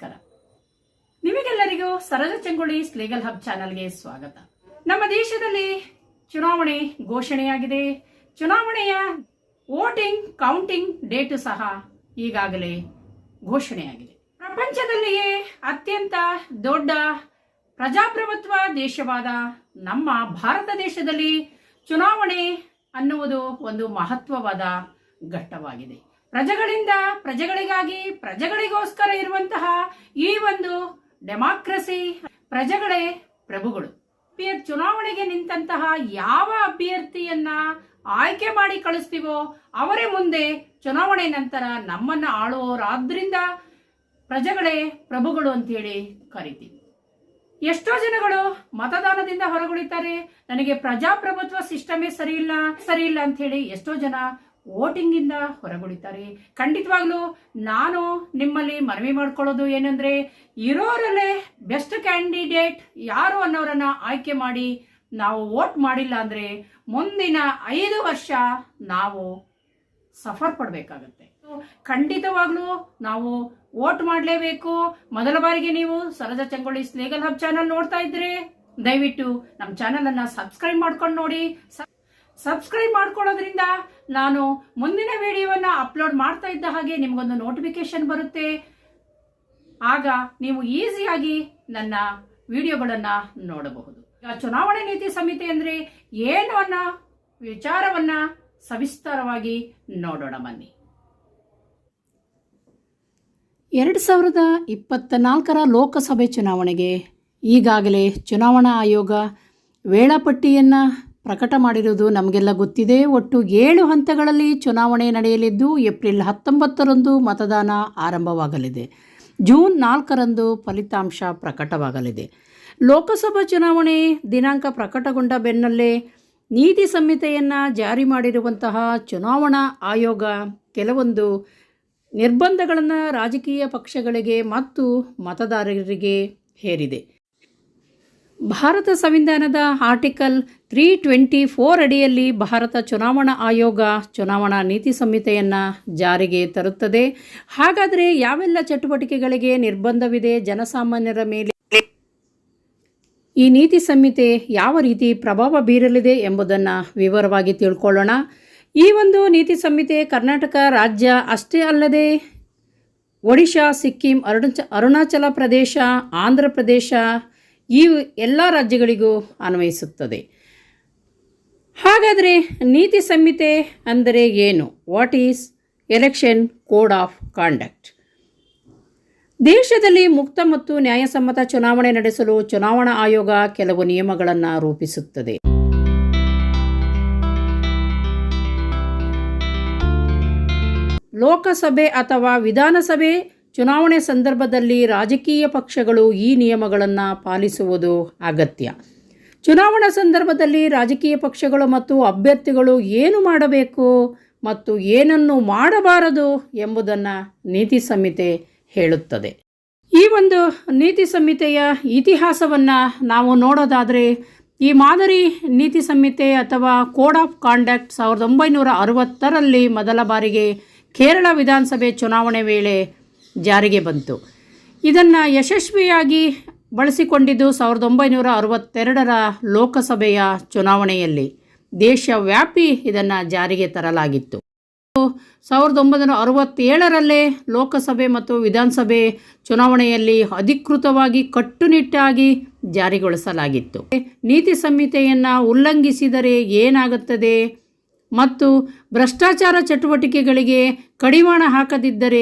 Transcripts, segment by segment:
ನಮಸ್ಕಾರ. ನಿಮಗೆಲ್ಲರಿಗೂ Saroja ಚೆಂಗೊಳ್ಳಿ legal hub ಚಾನೆಲ್ಗೆ ಸ್ವಾಗತ. ನಮ್ಮ ದೇಶದಲ್ಲಿ ಚುನಾವಣೆ ಘೋಷಣೆಯಾಗಿದೆ. ಚುನಾವಣೆಯ ವೋಟಿಂಗ್ ಕೌಂಟಿಂಗ್ ಡೇಟ್ ಸಹ ಈಗಾಗಲೇ ಘೋಷಣೆಯಾಗಿದೆ. ಪ್ರಪಂಚದಲ್ಲಿಯೇ ಅತ್ಯಂತ ದೊಡ್ಡ ಪ್ರಜಾಪ್ರಭುತ್ವ ದೇಶವಾದ ನಮ್ಮ ಭಾರತ ದೇಶದಲ್ಲಿ ಚುನಾವಣೆ ಅನ್ನುವುದು ಒಂದು ಮಹತ್ವವಾದ ಘಟ್ಟವಾಗಿದೆ. ಪ್ರಜೆಗಳಿಂದ ಪ್ರಜೆಗಳಿಗಾಗಿ ಪ್ರಜೆಗಳಿಗೋಸ್ಕರ ಇರುವಂತಹ ಈ ಒಂದು ಡೆಮಾಕ್ರಸಿ, ಪ್ರಜೆಗಳೇ ಪ್ರಭುಗಳು. ಚುನಾವಣೆಗೆ ನಿಂತಹ ಯಾವ ಅಭ್ಯರ್ಥಿಯನ್ನ ಆಯ್ಕೆ ಮಾಡಿ ಕಳಿಸ್ತೀವೋ ಅವರೇ ಮುಂದೆ ಚುನಾವಣೆ ನಂತರ ನಮ್ಮನ್ನ ಆಳುವವರಾದ್ರಿಂದ ಪ್ರಜೆಗಳೇ ಪ್ರಭುಗಳು ಅಂತೇಳಿ ಕರಿತೀವಿ. ಎಷ್ಟೋ ಜನಗಳು ಮತದಾನದಿಂದ ಹೊರಗುಳಿತಾರೆ. ನನಗೆ ಪ್ರಜಾಪ್ರಭುತ್ವ ಸಿಸ್ಟಮೇ ಸರಿಯಿಲ್ಲ ಅಂತ ಹೇಳಿ ಎಷ್ಟೋ ಜನ ವೋಟಿಂಗ್ ಇಂದ ಹೊರಗುಳಿತಾರೆ. ಖಂಡಿತವಾಗ್ಲೂ ನಾನು ನಿಮ್ಮಲ್ಲಿ ಮನವಿ ಮಾಡ್ಕೊಳ್ಳೋದು ಏನಂದ್ರೆ, ಇರೋರಲ್ಲೇ ಬೆಸ್ಟ್ ಕ್ಯಾಂಡಿಡೇಟ್ ಯಾರು ಅನ್ನೋರನ್ನ ಆಯ್ಕೆ ಮಾಡಿ ನಾವು ವೋಟ್ ಮಾಡಿಲ್ಲ ಅಂದ್ರೆ ಮುಂದಿನ 5 ವರ್ಷ ನಾವು ಸಫರ್ ಪಡಬೇಕಾಗತ್ತೆ. ಖಂಡಿತವಾಗ್ಲೂ ನಾವು ವೋಟ್ ಮಾಡಲೇಬೇಕು. ಮೊದಲ ಬಾರಿಗೆ ನೀವು ಸರಜ ಚೆಂಗೊಳ್ಳಿ ಲೀಗಲ್ ಹಬ್ ಚಾನಲ್ ನೋಡ್ತಾ ಇದ್ರೆ ದಯವಿಟ್ಟು ನಮ್ಮ ಚಾನಲ್ ಅನ್ನ ಸಬ್ಸ್ಕ್ರೈಬ್ ಮಾಡ್ಕೊಂಡು ನೋಡಿ. ಸಬ್ಸ್ಕ್ರೈಬ್ ಮಾಡ್ಕೊಳ್ಳೋದ್ರಿಂದ ನಾನು ಮುಂದಿನ ವಿಡಿಯೋವನ್ನ ಅಪ್ಲೋಡ್ ಮಾಡ್ತಾ ಇದ್ದ ಹಾಗೆ ನಿಮಗೊಂದು ನೋಟಿಫಿಕೇಶನ್ ಬರುತ್ತೆ. ಆಗ ನೀವು ಈಸಿಯಾಗಿ ನನ್ನ ವಿಡಿಯೋಗಳನ್ನ ನೋಡಬಹುದು. ಚುನಾವಣೆ ನೀತಿ ಸಂಹಿತೆ ಅಂದ್ರೆ ಏನು ಅನ್ನೋ ವಿಚಾರವನ್ನ ಸವಿಸ್ತಾರವಾಗಿ ನೋಡೋಣ ಬನ್ನಿ. 2024 ಲೋಕಸಭೆ ಚುನಾವಣೆಗೆ ಈಗಾಗಲೇ ಚುನಾವಣಾ ಆಯೋಗ ವೇಳಾಪಟ್ಟಿಯನ್ನು ಪ್ರಕಟ ಮಾಡಿರುವುದು ನಮಗೆಲ್ಲ ಗೊತ್ತಿದೆ. ಒಟ್ಟು 7 ಹಂತಗಳಲ್ಲಿ ಚುನಾವಣೆ ನಡೆಯಲಿದ್ದು ಏಪ್ರಿಲ್ 19ರಂದು ಮತದಾನ ಆರಂಭವಾಗಲಿದೆ. ಜೂನ್ 4ರಂದು ಫಲಿತಾಂಶ ಪ್ರಕಟವಾಗಲಿದೆ. ಲೋಕಸಭಾ ಚುನಾವಣೆ ದಿನಾಂಕ ಪ್ರಕಟಗೊಂಡ ಬೆನ್ನಲ್ಲೇ ನೀತಿ ಸಂಹಿತೆಯನ್ನು ಜಾರಿ ಮಾಡಿರುವಂತಹ ಚುನಾವಣಾ ಆಯೋಗ ಕೆಲವೊಂದು ನಿರ್ಬಂಧಗಳನ್ನು ರಾಜಕೀಯ ಪಕ್ಷಗಳಿಗೆ ಮತ್ತು ಮತದಾರರಿಗೆ ಹೇರಿದೆ. ಭಾರತ ಸಂವಿಧಾನದ ಆರ್ಟಿಕಲ್ 324 ಅಡಿಯಲ್ಲಿ ಭಾರತ ಚುನಾವಣಾ ಆಯೋಗ ಚುನಾವಣಾ ನೀತಿ ಸಂಹಿತೆಯನ್ನು ಜಾರಿಗೆ ತರುತ್ತದೆ. ಹಾಗಾದರೆ ಯಾವೆಲ್ಲ ಚಟುವಟಿಕೆಗಳಿಗೆ ನಿರ್ಬಂಧವಿದೆ, ಜನಸಾಮಾನ್ಯರ ಮೇಲೆ ಈ ನೀತಿ ಸಂಹಿತೆ ಯಾವ ರೀತಿ ಪ್ರಭಾವ ಬೀರಲಿದೆ ಎಂಬುದನ್ನು ವಿವರವಾಗಿ ತಿಳ್ಕೊಳ್ಳೋಣ. ಈ ಒಂದು ನೀತಿ ಸಂಹಿತೆ ಕರ್ನಾಟಕ ರಾಜ್ಯ ಅಷ್ಟೇ ಅಲ್ಲದೆ ಒಡಿಶಾ, ಸಿಕ್ಕಿಂ, ಅರುಣಾಚಲ ಪ್ರದೇಶ, ಆಂಧ್ರ ಪ್ರದೇಶ ಈ ಎಲ್ಲ ರಾಜ್ಯಗಳಿಗೂ ಅನ್ವಯಿಸುತ್ತದೆ. ಹಾಗಾದರೆ ನೀತಿ ಸಂಹಿತೆ ಅಂದರೆ ಏನು? What is election code of conduct? ದೇಶದಲ್ಲಿ ಮುಕ್ತ ಮತ್ತು ನ್ಯಾಯಸಮ್ಮತ ಚುನಾವಣೆ ನಡೆಸಲು ಚುನಾವಣಾ ಆಯೋಗ ಕೆಲವು ನಿಯಮಗಳನ್ನು ರೂಪಿಸುತ್ತದೆ. ಲೋಕಸಭೆ ಅಥವಾ ವಿಧಾನಸಭೆ ಚುನಾವಣೆ ಸಂದರ್ಭದಲ್ಲಿ ರಾಜಕೀಯ ಪಕ್ಷಗಳು ಈ ನಿಯಮಗಳನ್ನು ಪಾಲಿಸುವುದು ಅಗತ್ಯ. ಚುನಾವಣಾ ಸಂದರ್ಭದಲ್ಲಿ ರಾಜಕೀಯ ಪಕ್ಷಗಳು ಮತ್ತು ಅಭ್ಯರ್ಥಿಗಳು ಏನು ಮಾಡಬೇಕು ಮತ್ತು ಏನನ್ನು ಮಾಡಬಾರದು ಎಂಬುದನ್ನು ನೀತಿ ಸಂಹಿತೆ ಹೇಳುತ್ತದೆ. ಈ ಒಂದು ನೀತಿ ಸಂಹಿತೆಯ ಇತಿಹಾಸವನ್ನು ನಾವು ನೋಡೋದಾದರೆ, ಈ ಮಾದರಿ ನೀತಿ ಸಂಹಿತೆ ಅಥವಾ ಕೋಡ್ ಆಫ್ ಕಾಂಡಕ್ಟ್ 1960ರಲ್ಲಿ ಮೊದಲ ಬಾರಿಗೆ ಕೇರಳ ವಿಧಾನಸಭೆ ಚುನಾವಣೆ ವೇಳೆ ಜಾರಿಗೆ ಬಂತು. ಇದನ್ನು ಯಶಸ್ವಿಯಾಗಿ ಬಳಸಿಕೊಂಡಿದ್ದು 1962ರ ಲೋಕಸಭೆಯ ಚುನಾವಣೆಯಲ್ಲಿ ದೇಶವ್ಯಾಪಿ ಇದನ್ನು ಜಾರಿಗೆ ತರಲಾಗಿತ್ತು. 1967ರಲ್ಲೇ ಲೋಕಸಭೆ ಮತ್ತು ವಿಧಾನಸಭೆ ಚುನಾವಣೆಯಲ್ಲಿ ಅಧಿಕೃತವಾಗಿ ಕಟ್ಟುನಿಟ್ಟಾಗಿ ಜಾರಿಗೊಳಿಸಲಾಗಿತ್ತು. ನೀತಿ ಸಂಹಿತೆಯನ್ನು ಉಲ್ಲಂಘಿಸಿದರೆ ಏನಾಗುತ್ತದೆ ಮತ್ತು ಭ್ರಷ್ಟಾಚಾರ ಚಟುವಟಿಕೆಗಳಿಗೆ ಕಡಿವಾಣ ಹಾಕದಿದ್ದರೆ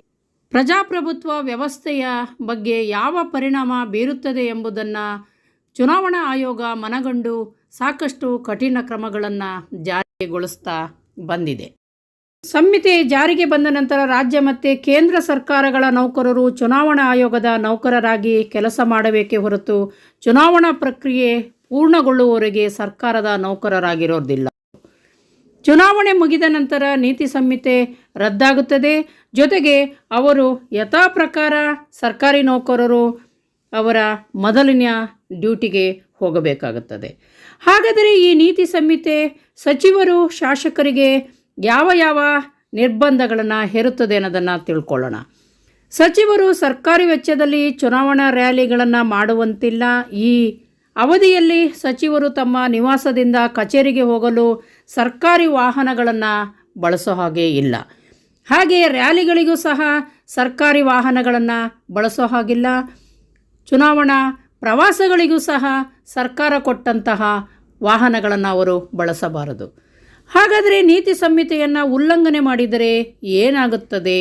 ಪ್ರಜಾಪ್ರಭುತ್ವ ವ್ಯವಸ್ಥೆಯ ಬಗ್ಗೆ ಯಾವ ಪರಿಣಾಮ ಬೀರುತ್ತದೆ ಎಂಬುದನ್ನು ಚುನಾವಣಾ ಆಯೋಗ ಮನಗಂಡು ಸಾಕಷ್ಟು ಕಠಿಣ ಕ್ರಮಗಳನ್ನು ಜಾರಿಗೊಳಿಸ್ತಾ ಬಂದಿದೆ. ಸಂಹಿತೆ ಜಾರಿಗೆ ಬಂದ ನಂತರ ರಾಜ್ಯ ಮತ್ತು ಕೇಂದ್ರ ಸರ್ಕಾರಗಳ ನೌಕರರು ಚುನಾವಣಾ ಆಯೋಗದ ನೌಕರರಾಗಿ ಕೆಲಸ ಮಾಡಬೇಕೇ ಹೊರತು ಚುನಾವಣಾ ಪ್ರಕ್ರಿಯೆ ಪೂರ್ಣಗೊಳ್ಳುವವರೆಗೆ ಸರ್ಕಾರದ ನೌಕರರಾಗಿರೋದಿಲ್ಲ. ಚುನಾವಣೆ ಮುಗಿದ ನಂತರ ನೀತಿ ಸಂಹಿತೆ ರದ್ದಾಗುತ್ತದೆ. ಜೊತೆಗೆ ಅವರು ಯಥಾ ಪ್ರಕಾರ ಸರ್ಕಾರಿ ನೌಕರರು ಅವರ ಮೊದಲಿನ ಡ್ಯೂಟಿಗೆ ಹೋಗಬೇಕಾಗುತ್ತದೆ. ಹಾಗಾದರೆ ಈ ನೀತಿ ಸಂಹಿತೆ ಸಚಿವರು ಶಾಸಕರಿಗೆ ಯಾವ ನಿರ್ಬಂಧಗಳನ್ನು ಹೇರುತ್ತದೆ ಅನ್ನೋದನ್ನು ತಿಳ್ಕೊಳ್ಳೋಣ. ಸಚಿವರು ಸರ್ಕಾರಿ ವೆಚ್ಚದಲ್ಲಿ ಚುನಾವಣಾ ರ್ಯಾಲಿಗಳನ್ನು ಮಾಡುವಂತಿಲ್ಲ. ಈ ಅವಧಿಯಲ್ಲಿ ಸಚಿವರು ತಮ್ಮ ನಿವಾಸದಿಂದ ಕಚೇರಿಗೆ ಹೋಗಲು ಸರ್ಕಾರಿ ವಾಹನಗಳನ್ನು ಬಳಸೋ ಹಾಗೆ ಇಲ್ಲ. ಹಾಗೆ ರ್ಯಾಲಿಗಳಿಗೂ ಸಹ ಸರ್ಕಾರಿ ವಾಹನಗಳನ್ನು ಬಳಸೋ ಹಾಗಿಲ್ಲ. ಚುನಾವಣಾ ಪ್ರವಾಸಗಳಿಗೂ ಸಹ ಸರ್ಕಾರ ಕೊಟ್ಟಂತಹ ವಾಹನಗಳನ್ನು ಅವರು ಬಳಸಬಾರದು. ಹಾಗಾದರೆ ನೀತಿ ಸಂಹಿತೆಯನ್ನು ಉಲ್ಲಂಘನೆ ಮಾಡಿದರೆ ಏನಾಗುತ್ತದೆ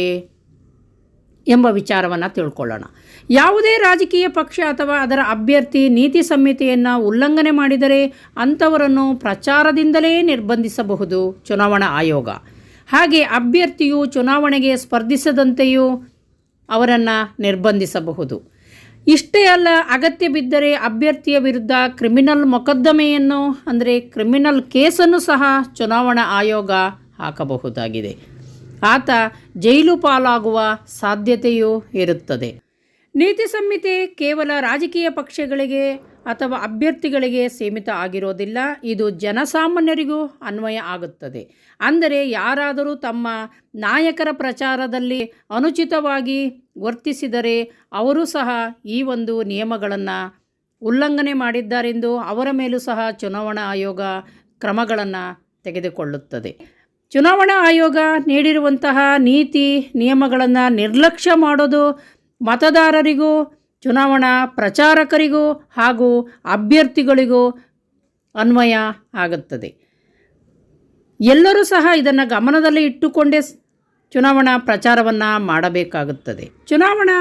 ಎಂಬ ವಿಚಾರವನ್ನು ತಿಳ್ಕೊಳ್ಳೋಣ. ಯಾವುದೇ ರಾಜಕೀಯ ಪಕ್ಷ ಅಥವಾ ಅದರ ಅಭ್ಯರ್ಥಿ ನೀತಿ ಸಂಹಿತೆಯನ್ನು ಉಲ್ಲಂಘನೆ ಮಾಡಿದರೆ ಅಂಥವರನ್ನು ಪ್ರಚಾರದಿಂದಲೇ ನಿರ್ಬಂಧಿಸಬಹುದು ಚುನಾವಣಾ ಆಯೋಗ. ಹಾಗೆ ಅಭ್ಯರ್ಥಿಯು ಚುನಾವಣೆಗೆ ಸ್ಪರ್ಧಿಸದಂತೆಯೂ ಅವರನ್ನು ನಿರ್ಬಂಧಿಸಬಹುದು. ಇಷ್ಟೇ ಅಲ್ಲ, ಅಗತ್ಯ ಬಿದ್ದರೆ ಅಭ್ಯರ್ಥಿಯ ವಿರುದ್ಧ ಕ್ರಿಮಿನಲ್ ಮೊಕದ್ದಮೆಯನ್ನು ಅಂದರೆ ಕ್ರಿಮಿನಲ್ ಕೇಸನ್ನು ಸಹ ಚುನಾವಣಾ ಆಯೋಗ ಹಾಕಬಹುದಾಗಿದೆ. ಆತ ಜೈಲು ಪಾಲಾಗುವ ಸಾಧ್ಯತೆಯೂ ಇರುತ್ತದೆ. ನೀತಿ ಸಂಹಿತೆ ಕೇವಲ ರಾಜಕೀಯ ಪಕ್ಷಗಳಿಗೆ ಅಥವಾ ಅಭ್ಯರ್ಥಿಗಳಿಗೆ ಸೀಮಿತ ಆಗಿರೋದಿಲ್ಲ. ಇದು ಜನಸಾಮಾನ್ಯರಿಗೂ ಅನ್ವಯ ಆಗುತ್ತದೆ. ಅಂದರೆ ಯಾರಾದರೂ ತಮ್ಮ ನಾಯಕರ ಪ್ರಚಾರದಲ್ಲಿ ಅನುಚಿತವಾಗಿ ವರ್ತಿಸಿದರೆ ಅವರು ಸಹ ಈ ಒಂದು ನಿಯಮಗಳನ್ನು ಉಲ್ಲಂಘನೆ ಮಾಡಿದ್ದಾರೆಂದು ಅವರ ಮೇಲೂ ಸಹ ಚುನಾವಣಾ ಆಯೋಗ ಕ್ರಮಗಳನ್ನು ತೆಗೆದುಕೊಳ್ಳುತ್ತದೆ. ಚುನಾವಣಾ ಆಯೋಗ ನೀಡಿರುವಂತಹ ನೀತಿ ನಿಯಮಗಳನ್ನು ನಿರ್ಲಕ್ಷ್ಯ ಮಾಡೋದು ಮತದಾರರಿಗೂ ಚುನಾವಣಾ ಪ್ರಚಾರಕರಿಗೂ ಹಾಗೂ ಅಭ್ಯರ್ಥಿಗಳಿಗೂ ಅನ್ವಯ ಆಗುತ್ತದೆ. ಎಲ್ಲರೂ ಸಹ ಇದನ್ನು ಗಮನದಲ್ಲಿ ಇಟ್ಟುಕೊಂಡೇ ಚುನಾವಣಾ ಪ್ರಚಾರವನ್ನು ಮಾಡಬೇಕಾಗುತ್ತದೆ. ಚುನಾವಣಾ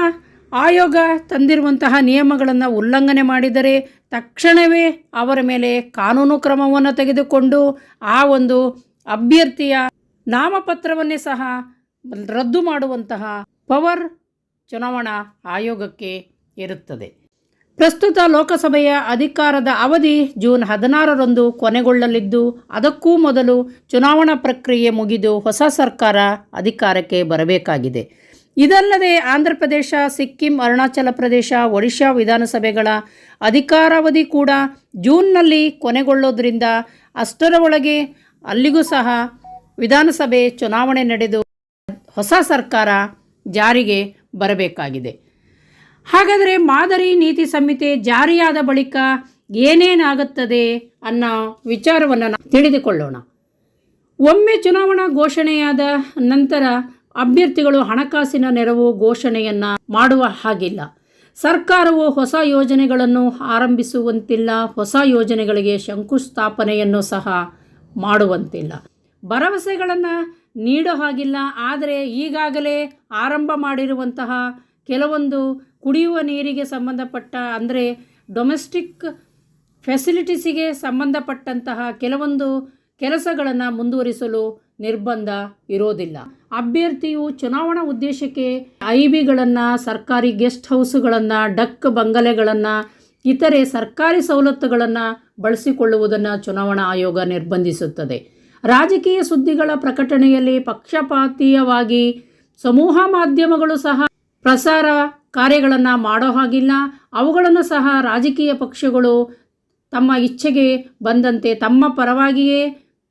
ಆಯೋಗ ತಂದಿರುವಂತಹ ನಿಯಮಗಳನ್ನು ಉಲ್ಲಂಘನೆ ಮಾಡಿದರೆ ತಕ್ಷಣವೇ ಅವರ ಮೇಲೆ ಕಾನೂನು ಕ್ರಮವನ್ನು ತೆಗೆದುಕೊಂಡು ಆ ಒಂದು ಅಭ್ಯರ್ಥಿಯ ನಾಮಪತ್ರವನ್ನೇ ಸಹ ರದ್ದು ಮಾಡುವಂತಹ ಪವರ್ ಚುನಾವಣಾ ಆಯೋಗಕ್ಕೆ ಇರುತ್ತದೆ. ಪ್ರಸ್ತುತ ಲೋಕಸಭೆಯ ಅಧಿಕಾರದ ಅವಧಿ ಜೂನ್ 16ರಂದು ಕೊನೆಗೊಳ್ಳಲಿದ್ದು, ಅದಕ್ಕೂ ಮೊದಲು ಚುನಾವಣಾ ಪ್ರಕ್ರಿಯೆ ಮುಗಿದು ಹೊಸ ಸರ್ಕಾರ ಅಧಿಕಾರಕ್ಕೆ ಬರಬೇಕಾಗಿದೆ. ಇದಲ್ಲದೆ ಆಂಧ್ರ ಪ್ರದೇಶ, ಸಿಕ್ಕಿಂ, ಅರುಣಾಚಲ ಪ್ರದೇಶ, ಒಡಿಶಾ ವಿಧಾನಸಭೆಗಳ ಅಧಿಕಾರಾವಧಿ ಕೂಡ ಜೂನ್ನಲ್ಲಿ ಕೊನೆಗೊಳ್ಳೋದ್ರಿಂದ ಅಷ್ಟರ ಒಳಗೆ ಅಲ್ಲಿಗೂ ಸಹ ವಿಧಾನಸಭೆ ಚುನಾವಣೆ ನಡೆದು ಹೊಸ ಸರ್ಕಾರ ಜಾರಿಗೆ ಬರಬೇಕಾಗಿದೆ. ಹಾಗಾದರೆ ಮಾದರಿ ನೀತಿ ಸಂಹಿತೆ ಜಾರಿಯಾದ ಬಳಿಕ ಏನೇನಾಗುತ್ತದೆ ಅನ್ನೋ ವಿಚಾರವನ್ನು ತಿಳಿದುಕೊಳ್ಳೋಣ. ಒಮ್ಮೆ ಚುನಾವಣಾ ಘೋಷಣೆಯಾದ ನಂತರ ಅಭ್ಯರ್ಥಿಗಳು ಹಣಕಾಸಿನ ನೆರವು ಘೋಷಣೆಯನ್ನು ಮಾಡುವ ಹಾಗಿಲ್ಲ. ಸರ್ಕಾರವು ಹೊಸ ಯೋಜನೆಗಳನ್ನು ಆರಂಭಿಸುವಂತಿಲ್ಲ, ಹೊಸ ಯೋಜನೆಗಳಿಗೆ ಶಂಕುಸ್ಥಾಪನೆಯನ್ನು ಸಹ ಮಾಡುವಂತಿಲ್ಲ, ಭರವಸೆಗಳನ್ನು ನೀಡೋ ಹಾಗಿಲ್ಲ. ಆದರೆ ಈಗಾಗಲೇ ಆರಂಭ ಮಾಡಿರುವಂತಹ ಕೆಲವೊಂದು ಕುಡಿಯುವ ನೀರಿಗೆ ಸಂಬಂಧಪಟ್ಟ ಅಂದರೆ ಡೊಮೆಸ್ಟಿಕ್ ಫೆಸಿಲಿಟೀಸಿಗೆ ಸಂಬಂಧಪಟ್ಟಂತಹ ಕೆಲವೊಂದು ಕೆಲಸಗಳನ್ನು ಮುಂದುವರಿಸಲು ನಿರ್ಬಂಧ ಇರೋದಿಲ್ಲ. ಅಭ್ಯರ್ಥಿಯು ಚುನಾವಣಾ ಉದ್ದೇಶಕ್ಕೆ ಐಬಿಗಳನ್ನು, ಸರ್ಕಾರಿ ಗೆಸ್ಟ್ ಹೌಸ್ಗಳನ್ನು, ಡಕ್ ಬಂಗಲೆಗಳನ್ನು, ಇತರೆ ಸರ್ಕಾರಿ ಸವಲತ್ತುಗಳನ್ನು ಬಳಸಿಕೊಳ್ಳುವುದನ್ನು ಚುನಾವಣಾ ಆಯೋಗ ನಿರ್ಬಂಧಿಸುತ್ತದೆ. ರಾಜಕೀಯ ಸುದ್ದಿಗಳ ಪ್ರಕಟಣೆಯಲ್ಲಿ ಪಕ್ಷಪಾತೀಯವಾಗಿ ಸಮೂಹ ಮಾಧ್ಯಮಗಳು ಸಹ ಪ್ರಸಾರ ಕಾರ್ಯಗಳನ್ನು ಮಾಡೋ ಹಾಗಿಲ್ಲ. ಅವುಗಳನ್ನು ಸಹ ರಾಜಕೀಯ ಪಕ್ಷಗಳು ತಮ್ಮ ಇಚ್ಛೆಗೆ ಬಂದಂತೆ ತಮ್ಮ ಪರವಾಗಿಯೇ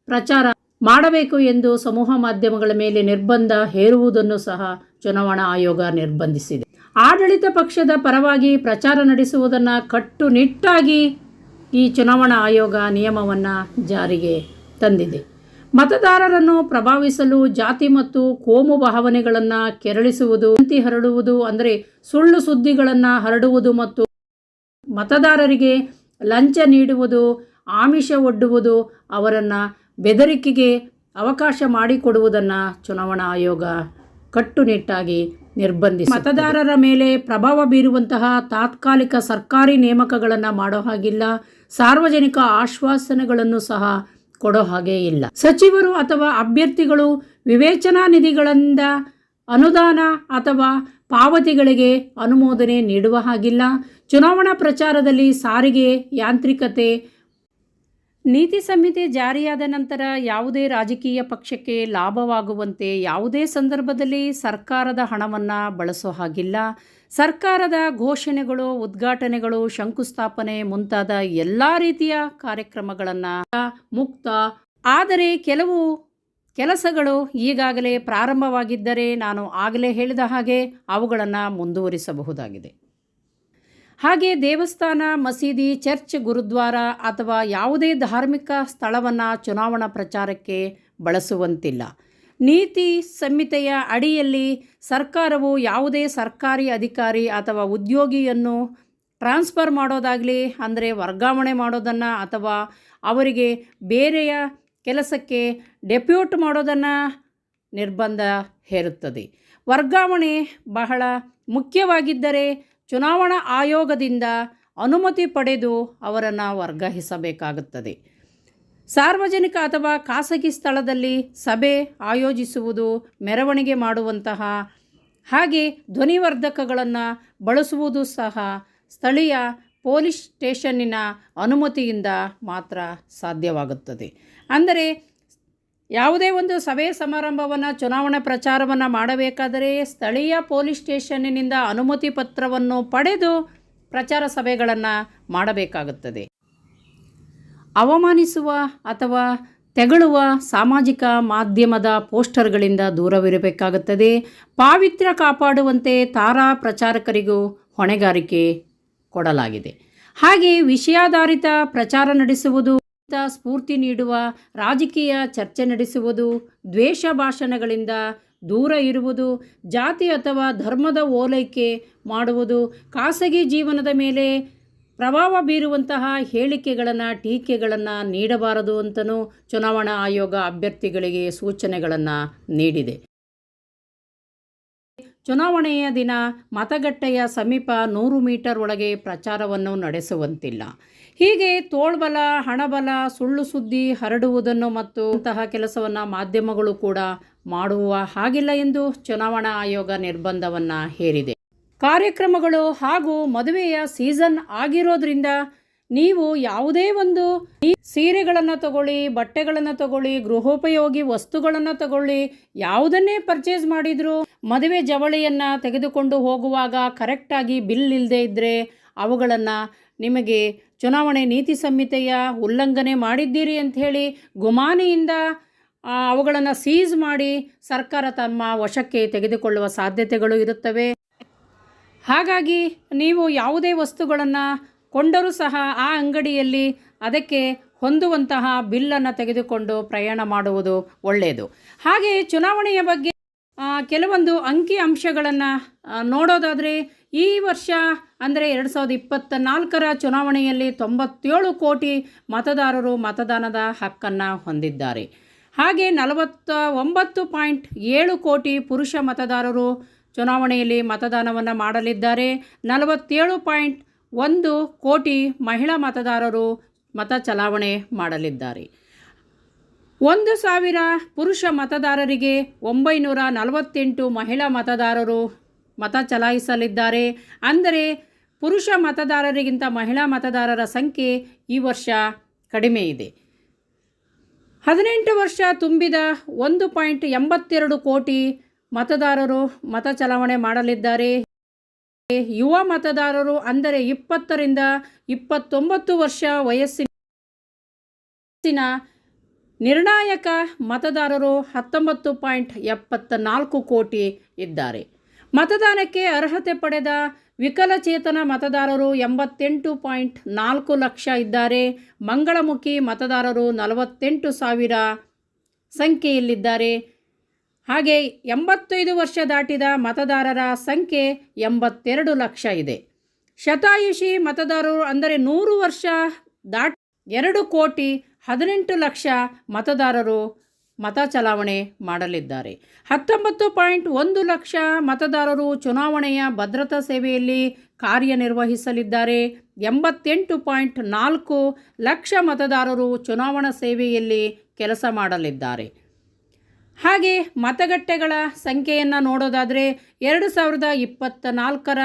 ಪ್ರಚಾರ ಮಾಡಬೇಕು ಎಂದು ಸಮೂಹ ಮಾಧ್ಯಮಗಳ ಮೇಲೆ ನಿರ್ಬಂಧ ಹೇರುವುದನ್ನು ಸಹ ಚುನಾವಣಾ ಆಯೋಗ ನಿರ್ಬಂಧಿಸಿದೆ. ಆಡಳಿತ ಪಕ್ಷದ ಪರವಾಗಿ ಪ್ರಚಾರ ನಡೆಸುವುದನ್ನು ಕಟ್ಟುನಿಟ್ಟಾಗಿ ಈ ಚುನಾವಣಾ ಆಯೋಗ ನಿಯಮವನ್ನು ಜಾರಿಗೆ ತಂದಿದೆ. ಮತದಾರರನ್ನು ಪ್ರಭಾವಿಸಲು ಜಾತಿ ಮತ್ತು ಕೋಮು ಭಾವನೆಗಳನ್ನು ಕೆರಳಿಸುವುದು, ವದಂತಿ ಹರಡುವುದು ಅಂದರೆ ಸುಳ್ಳು ಸುದ್ದಿಗಳನ್ನು ಹರಡುವುದು ಮತ್ತು ಮತದಾರರಿಗೆ ಲಂಚ ನೀಡುವುದು, ಆಮಿಷ ಒಡ್ಡುವುದು, ಅವರನ್ನು ಬೆದರಿಕೆಗೆ ಅವಕಾಶ ಮಾಡಿಕೊಡುವುದನ್ನು ಚುನಾವಣಾ ಆಯೋಗ ಕಟ್ಟುನಿಟ್ಟಾಗಿ ನಿರ್ಬಂಧಿಸಿ ಮತದಾರರ ಮೇಲೆ ಪ್ರಭಾವ ಬೀರುವಂತಹ ತಾತ್ಕಾಲಿಕ ಸರ್ಕಾರಿ ನೇಮಕಗಳನ್ನು ಮಾಡೋ ಹಾಗಿಲ್ಲ. ಸಾರ್ವಜನಿಕ ಆಶ್ವಾಸನೆಗಳನ್ನು ಸಹ ಕೊಡೋ ಹಾಗೆ ಇಲ್ಲ. ಸಚಿವರು ಅಥವಾ ಅಭ್ಯರ್ಥಿಗಳು ವಿವೇಚನಾ ನಿಧಿಗಳಿಂದ ಅನುದಾನ ಅಥವಾ ಪಾವತಿಗಳಿಗೆ ಅನುಮೋದನೆ ನೀಡುವ ಹಾಗಿಲ್ಲ. ಚುನಾವಣಾ ಪ್ರಚಾರದಲ್ಲಿ ಸಾರಿಗೆ, ಯಾಂತ್ರಿಕತೆ. ನೀತಿ ಸಂಹಿತೆ ಜಾರಿಯಾದ ನಂತರ ಯಾವುದೇ ರಾಜಕೀಯ ಪಕ್ಷಕ್ಕೆ ಲಾಭವಾಗುವಂತೆ ಯಾವುದೇ ಸಂದರ್ಭದಲ್ಲಿ ಸರ್ಕಾರದ ಹಣವನ್ನು ಬಳಸೋ ಹಾಗಿಲ್ಲ. ಸರ್ಕಾರದ ಘೋಷಣೆಗಳು, ಉದ್ಘಾಟನೆಗಳು, ಶಂಕುಸ್ಥಾಪನೆ ಮುಂತಾದ ಎಲ್ಲ ರೀತಿಯ ಕಾರ್ಯಕ್ರಮಗಳನ್ನು ಮುಕ್ತ. ಆದರೆ ಕೆಲವು ಕೆಲಸಗಳು ಈಗಾಗಲೇ ಪ್ರಾರಂಭವಾಗಿದ್ದರೆ ನಾನು ಆಗಲೇ ಹೇಳಿದ ಹಾಗೆ ಅವುಗಳನ್ನು ಮುಂದುವರಿಸಬಹುದಾಗಿದೆ. ಹಾಗೆ ದೇವಸ್ಥಾನ, ಮಸೀದಿ, ಚರ್ಚ್, ಗುರುದ್ವಾರ ಅಥವಾ ಯಾವುದೇ ಧಾರ್ಮಿಕ ಸ್ಥಳವನ್ನು ಚುನಾವಣಾ ಪ್ರಚಾರಕ್ಕೆ ಬಳಸುವಂತಿಲ್ಲ. ನೀತಿ ಸಂಹಿತೆಯ ಅಡಿಯಲ್ಲಿ ಸರ್ಕಾರವು ಯಾವುದೇ ಸರ್ಕಾರಿ ಅಧಿಕಾರಿ ಅಥವಾ ಉದ್ಯೋಗಿಯನ್ನು ಟ್ರಾನ್ಸ್ಫರ್ ಮಾಡೋದಾಗಲಿ, ಅಂದರೆ ವರ್ಗಾವಣೆ ಮಾಡೋದನ್ನು ಅಥವಾ ಅವರಿಗೆ ಬೇರೆಯ ಕೆಲಸಕ್ಕೆ ಡೆಪ್ಯೂಟ್ ಮಾಡೋದನ್ನು ನಿರ್ಬಂಧ ಹೇರುತ್ತದೆ. ವರ್ಗಾವಣೆ ಬಹಳ ಮುಖ್ಯವಾಗಿದ್ದರೆ ಚುನಾವಣಾ ಆಯೋಗದಿಂದ ಅನುಮತಿ ಪಡೆದು ಅವರನ್ನು ವರ್ಗಾಯಿಸಬೇಕಾಗುತ್ತದೆ. ಸಾರ್ವಜನಿಕ ಅಥವಾ ಖಾಸಗಿ ಸ್ಥಳದಲ್ಲಿ ಸಭೆ ಆಯೋಜಿಸುವುದು, ಮೆರವಣಿಗೆ ಮಾಡುವಂತಹ ಹಾಗೆ ಧ್ವನಿವರ್ಧಕಗಳನ್ನು ಬಳಸುವುದು ಸಹ ಸ್ಥಳೀಯ ಪೊಲೀಸ್ ಸ್ಟೇಷನ್ನಿನ ಅನುಮತಿಯಿಂದ ಮಾತ್ರ ಸಾಧ್ಯವಾಗುತ್ತದೆ. ಅಂದರೆ ಯಾವುದೇ ಒಂದು ಸಭೆ ಸಮಾರಂಭವನ್ನು, ಚುನಾವಣಾ ಪ್ರಚಾರವನ್ನು ಮಾಡಬೇಕಾದರೆ ಸ್ಥಳೀಯ ಪೊಲೀಸ್ ಸ್ಟೇಷನ್ನಿನಿಂದ ಅನುಮತಿ ಪತ್ರವನ್ನು ಪಡೆದು ಪ್ರಚಾರ ಸಭೆಗಳನ್ನು ಮಾಡಬೇಕಾಗುತ್ತದೆ. ಅವಮಾನಿಸುವ ಅಥವಾ ತೆಗಳುವ ಸಾಮಾಜಿಕ ಮಾಧ್ಯಮದ ಪೋಸ್ಟರ್ಗಳಿಂದ ದೂರವಿರಬೇಕಾಗುತ್ತದೆ. ಪಾವಿತ್ರ್ಯ ಕಾಪಾಡುವಂತೆ ತಾರಾ ಪ್ರಚಾರಕರಿಗೂ ಹೊಣೆಗಾರಿಕೆ ಕೊಡಲಾಗಿದೆ. ಹಾಗೆ ವಿಷಯಾಧಾರಿತ ಪ್ರಚಾರ ನಡೆಸುವುದು, ಸ್ಫೂರ್ತಿ ನೀಡುವ ರಾಜಕೀಯ ಚರ್ಚೆ ನಡೆಸುವುದು, ದ್ವೇಷ ಭಾಷಣಗಳಿಂದ ದೂರ ಇರುವುದು, ಜಾತಿ ಅಥವಾ ಧರ್ಮದ ಓಲೈಕೆ ಮಾಡುವುದು, ಖಾಸಗಿ ಜೀವನದ ಮೇಲೆ ಪ್ರಭಾವ ಬೀರುವಂತಹ ಹೇಳಿಕೆಗಳನ್ನು, ಟೀಕೆಗಳನ್ನು ನೀಡಬಾರದು ಅಂತಲೂ ಚುನಾವಣಾ ಆಯೋಗ ಅಭ್ಯರ್ಥಿಗಳಿಗೆ ಸೂಚನೆಗಳನ್ನು ನೀಡಿದೆ. ಚುನಾವಣೆಯ ದಿನ ಮತಗಟ್ಟೆಯ ಸಮೀಪ 100 ಮೀಟರ್ ಒಳಗೆ ಪ್ರಚಾರವನ್ನು ನಡೆಸುವಂತಿಲ್ಲ. ಹೀಗೆ ತೋಳ್ಬಲ, ಹಣಬಲ, ಸುಳ್ಳು ಸುದ್ದಿ ಹರಡುವುದನ್ನು ಮತ್ತು ಅಂತಹ ಕೆಲಸವನ್ನು ಮಾಧ್ಯಮಗಳು ಕೂಡ ಮಾಡುವ ಹಾಗಿಲ್ಲ ಎಂದು ಚುನಾವಣಾ ಆಯೋಗ ನಿರ್ಬಂಧವನ್ನು ಹೇರಿದೆ. ಕಾರ್ಯಕ್ರಮಗಳು ಹಾಗೂ ಮದುವೆಯ ಸೀಸನ್ ಆಗಿರೋದ್ರಿಂದ ನೀವು ಯಾವುದೇ ಒಂದು ಸೀರೆಗಳನ್ನು ತಗೊಳ್ಳಿ, ಬಟ್ಟೆಗಳನ್ನು ತಗೊಳ್ಳಿ, ಗೃಹೋಪಯೋಗಿ ವಸ್ತುಗಳನ್ನು ತಗೊಳ್ಳಿ, ಯಾವುದನ್ನೇ ಪರ್ಚೇಸ್ ಮಾಡಿದರೂ ಮದುವೆ ಜವಳಿಯನ್ನು ತೆಗೆದುಕೊಂಡು ಹೋಗುವಾಗ ಕರೆಕ್ಟಾಗಿ ಬಿಲ್ ಇಲ್ಲದೆ ಇದ್ದರೆ ಅವುಗಳನ್ನು ನಿಮಗೆ ಚುನಾವಣೆ ನೀತಿ ಸಂಹಿತೆಯ ಉಲ್ಲಂಘನೆ ಮಾಡಿದ್ದೀರಿ ಅಂಥೇಳಿ ಗುಮಾನಿಯಿಂದ ಅವುಗಳನ್ನು ಸೀಸ್ ಮಾಡಿ ಸರ್ಕಾರ ತಮ್ಮ ವಶಕ್ಕೆ ತೆಗೆದುಕೊಳ್ಳುವ ಸಾಧ್ಯತೆಗಳು ಇರುತ್ತವೆ. ಹಾಗಾಗಿ ನೀವು ಯಾವುದೇ ವಸ್ತುಗಳನ್ನು ಕೊಂಡರೂ ಸಹ ಆ ಅಂಗಡಿಯಲ್ಲಿ ಅದಕ್ಕೆ ಹೊಂದುವಂತಹ ಬಿಲ್ಲನ್ನು ತೆಗೆದುಕೊಂಡು ಪ್ರಯಾಣ ಮಾಡುವುದು ಒಳ್ಳೆಯದು. ಹಾಗೆ ಚುನಾವಣೆಯ ಬಗ್ಗೆ ಕೆಲವೊಂದು ಅಂಕಿ ಅಂಶಗಳನ್ನು ನೋಡೋದಾದರೆ ಈ ವರ್ಷ ಅಂದರೆ 2024ರ ಚುನಾವಣೆಯಲ್ಲಿ 97 ಕೋಟಿ ಮತದಾರರು ಮತದಾನದ ಹಕ್ಕನ್ನು ಹೊಂದಿದ್ದಾರೆ. ಹಾಗೆ 49.7 ಕೋಟಿ ಪುರುಷ ಮತದಾರರು ಚುನಾವಣೆಯಲ್ಲಿ ಮತದಾನವನ್ನು ಮಾಡಲಿದ್ದಾರೆ. 47.1 ಕೋಟಿ ಮಹಿಳಾ ಮತದಾರರು ಮತ ಚಲಾವಣೆ ಮಾಡಲಿದ್ದಾರೆ. 1,000 ಪುರುಷ ಮತದಾರರಿಗೆ 948 ಮಹಿಳಾ ಮತದಾರರು ಮತ ಚಲಾಯಿಸಲಿದ್ದಾರೆ. ಅಂದರೆ ಪುರುಷ ಮತದಾರರಿಗಿಂತ ಮಹಿಳಾ ಮತದಾರರ ಸಂಖ್ಯೆ ಈ ವರ್ಷ ಕಡಿಮೆ ಇದೆ. 18 ವರ್ಷ ತುಂಬಿದ 1.82 ಕೋಟಿ ಮತದಾರರು ಮತ ಚಲಾವಣೆ ಮಾಡಲಿದ್ದಾರೆ. ಯುವ ಮತದಾರರು ಅಂದರೆ 20 ರಿಂದ 29 ವರ್ಷ ವಯಸ್ಸಿನ ನಿರ್ಣಾಯಕ ಮತದಾರರು 19.74 ಕೋಟಿ ಇದ್ದಾರೆ. ಮತದಾನಕ್ಕೆ ಅರ್ಹತೆ ಪಡೆದ ವಿಕಲಚೇತನ ಮತದಾರರು 88.4 ಲಕ್ಷ ಇದ್ದಾರೆ. ಮಂಗಳಮುಖಿ ಮತದಾರರು 48,000 ಸಂಖ್ಯೆಯಲ್ಲಿದ್ದಾರೆ. ಹಾಗೆ 85 ವರ್ಷ ದಾಟಿದ ಮತದಾರರ ಸಂಖ್ಯೆ 82 ಲಕ್ಷ ಇದೆ. ಶತಾಯುಷಿ ಮತದಾರರು ಅಂದರೆ 100 ವರ್ಷ ದಾಟಿ 2,18,00,000 ಮತದಾರರು ಮತ ಚಲಾವಣೆ ಮಾಡಲಿದ್ದಾರೆ. 19.1 ಲಕ್ಷ ಮತದಾರರು ಚುನಾವಣೆಯ ಭದ್ರತಾ ಸೇವೆಯಲ್ಲಿ ಕಾರ್ಯನಿರ್ವಹಿಸಲಿದ್ದಾರೆ. 88.4 ಲಕ್ಷ ಮತದಾರರು ಚುನಾವಣಾ ಸೇವೆಯಲ್ಲಿ ಕೆಲಸ ಮಾಡಲಿದ್ದಾರೆ. ಹಾಗೆ ಮತಗಟ್ಟೆಗಳ ಸಂಖ್ಯೆಯನ್ನು ನೋಡೋದಾದರೆ 2024ರ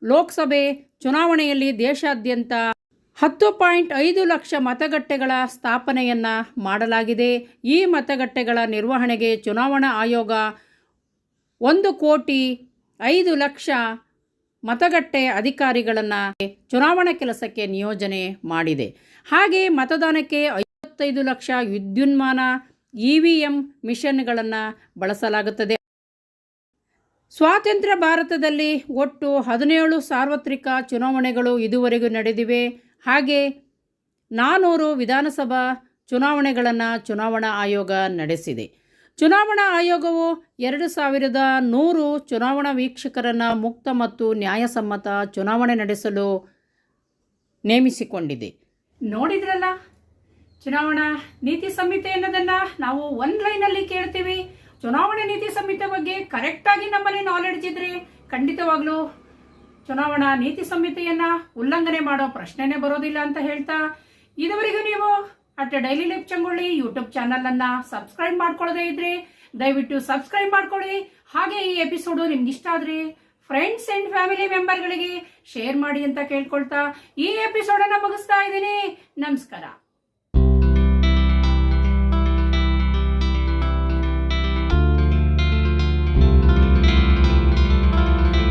ಲೋಕಸಭೆ ಚುನಾವಣೆಯಲ್ಲಿ ದೇಶಾದ್ಯಂತ 10.5 ಲಕ್ಷ ಮತಗಟ್ಟೆಗಳ ಸ್ಥಾಪನೆಯನ್ನು ಮಾಡಲಾಗಿದೆ. ಈ ಮತಗಟ್ಟೆಗಳ ನಿರ್ವಹಣೆಗೆ ಚುನಾವಣಾ ಆಯೋಗ 1,05,00,000 ಮತಗಟ್ಟೆ ಅಧಿಕಾರಿಗಳನ್ನು ಚುನಾವಣಾ ಕೆಲಸಕ್ಕೆ ನಿಯೋಜನೆ ಮಾಡಿದೆ. ಹಾಗೆ ಮತದಾನಕ್ಕೆ 55 ಲಕ್ಷ ವಿದ್ಯುನ್ಮಾನ EVM ಮಿಷನ್ಗಳನ್ನು ಬಳಸಲಾಗುತ್ತದೆ. ಸ್ವಾತಂತ್ರ್ಯ ಭಾರತದಲ್ಲಿ ಒಟ್ಟು 17 ಸಾರ್ವತ್ರಿಕ ಚುನಾವಣೆಗಳು ಇದುವರೆಗೂ ನಡೆದಿವೆ. ಹಾಗೆ 400 ವಿಧಾನಸಭಾ ಚುನಾವಣೆಗಳನ್ನು ಚುನಾವಣಾ ಆಯೋಗ ನಡೆಸಿದೆ. ಚುನಾವಣಾ ಆಯೋಗವು 2100 ಚುನಾವಣಾ ವೀಕ್ಷಕರನ್ನು ಮುಕ್ತ ಮತ್ತು ನ್ಯಾಯಸಮ್ಮತ ಚುನಾವಣೆ ನಡೆಸಲು ನೇಮಿಸಿಕೊಂಡಿದೆ. ನೋಡಿದ್ರಲ್ಲ, ಚುನಾವಣಾ ನೀತಿ ಸಂಹಿತೆ ಅನ್ನೋದನ್ನು ನಾವು ಲೈನಲ್ಲಿ ಕೇಳ್ತೀವಿ. ಚುನಾವಣಾ ನೀತಿ ಸಂಹಿತೆ ಬಗ್ಗೆ ಕರೆಕ್ಟಾಗಿ ನಮ್ಮಲ್ಲಿ ನಾಲೆಡ್ಜ್ ಇದ್ರೆ ಖಂಡಿತವಾಗ್ಲೂ ಚುನಾವಣಾ ನೀತಿ ಸಂಹಿತೆಯನ್ನು ಉಲ್ಲಂಘನೆ ಮಾಡೋ ಪ್ರಶ್ನೆನೇ ಬರೋದಿಲ್ಲ ಅಂತ ಹೇಳ್ತಾ, ಇದುವರೆಗೂ ನೀವು ಡೈಲಿ ಲೈಫ್ ಚಂಗೊಳ್ಳಿ ಯೂಟ್ಯೂಬ್ ಚಾನಲನ್ನು ಸಬ್ಸ್ಕ್ರೈಬ್ ಮಾಡ್ಕೊಳ್ಳೋದೇ ಇದ್ರೆ ದಯವಿಟ್ಟು ಸಬ್ಸ್ಕ್ರೈಬ್ ಮಾಡ್ಕೊಳ್ಳಿ. ಹಾಗೆ ಈ ಎಪಿಸೋಡು ನಿಮ್ಗೆ ಇಷ್ಟ ಆದರೆ ಫ್ರೆಂಡ್ಸ್ ಅಂಡ್ ಫ್ಯಾಮಿಲಿ ಮೆಂಬರ್ಗಳಿಗೆ ಶೇರ್ ಮಾಡಿ ಅಂತ ಕೇಳ್ಕೊಳ್ತಾ ಈ ಎಪಿಸೋಡನ್ನು ಮುಗಿಸ್ತಾ ಇದ್ದೀನಿ. ನಮಸ್ಕಾರ.